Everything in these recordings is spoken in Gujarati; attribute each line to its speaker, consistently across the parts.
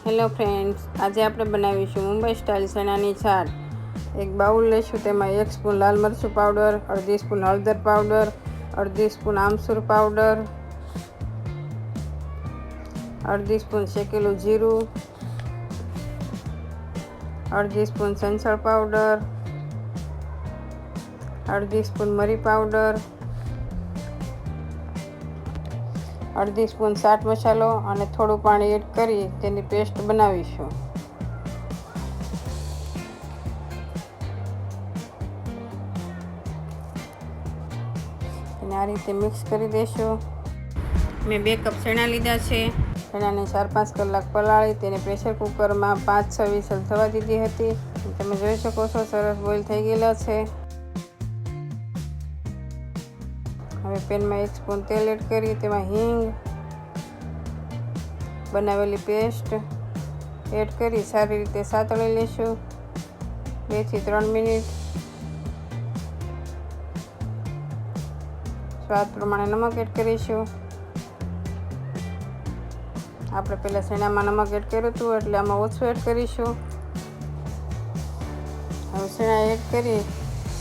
Speaker 1: હેલો ફ્રેન્ડ્સ, આજે આપણે બનાવીશું મુંબઈ સ્ટાઇલ ચણાની ચાટ। એક બાઉલ લઈશું, તેમાં 1 સ્પૂન લાલ મરચું પાવડર, અડધી સ્પૂન હળદર પાવડર, અડધી સ્પૂન આમચૂર પાવડર, અડધી સ્પૂન શેકેલું જીરું, અડધી સ્પૂન સંચળ પાવડર, અડધી સ્પૂન મરી પાવડર, અડધી સ્પૂન ચાટ મસાલો અને થોડું પાણી એડ કરી તેની પેસ્ટ બનાવીશું। અને આ રીતે મિક્સ કરી દઈશું। મેં 2 કપ ચણા લીધા છે। ચણાને 4-5 કલાક પલાળી તેને પ્રેશર કુકરમાં 5-6 વિસલ થવા દીધી હતી। તમે જોઈ શકો છો સરસ બોઇલ થઈ ગયેલા છે। હવે પેનમાં 1 સ્પૂન તેલ એડ કરી તેમાં હિંગ, બનાવેલી પેસ્ટ એડ કરી સારી રીતે સાતળી લઈશું 2 થી 3 મિનિટ। સ્વાદ પ્રમાણે નમક એડ કરીશું। આપણે પહેલાં ચણામાં નમક એડ કર્યું હતું એટલે આમાં ઓછું એડ કરીશું। હવે ચણા એડ કરી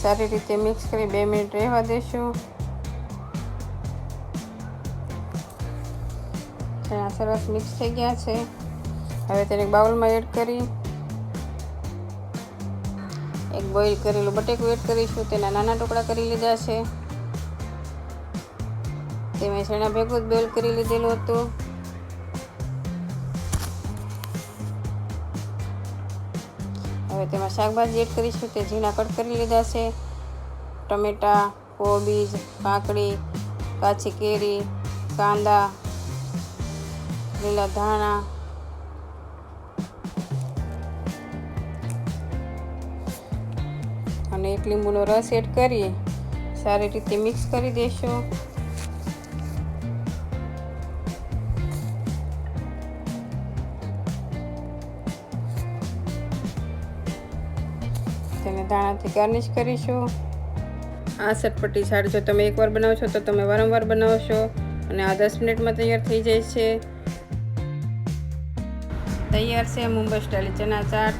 Speaker 1: સારી રીતે મિક્સ કરી 2 મિનિટ રહેવા દઈશું। ચણા સરસ મિક્સ થઈ ગયા છે। હવે તેને બાઉલમાં એડ કરી એક બોઇલ કરેલું બટેકું એડ કરીશું। તેના નાના ટુકડા કરી લીધા છે। તે મેં ચણા ભેગું જ બોઇલ કરી લીધેલું હતું। હવે તેમાં શાકભાજી એડ કરીશું। તે ઝીણા કટ કરી લીધા છે। ટમેટા, કોબીજ, કાકડી, કાચી કેરી, કાંદા, લીલા ધાણા, અને 1 લીંબુનો રસ એડ કરી સારી રીતે મિક્સ કરી દઈશું। તેને ધાણાથી ગાર્નિશ કરીશું। આ ચટપટી ચાટ જો તમે એકવાર બનાવો છો તો તમે વારંવાર બનાવશો અને આ 10 મિનિટમાં તૈયાર થઈ જાય છે। તૈયાર છે મુંબઈ સ્ટાઇલ ચણા ચાટ।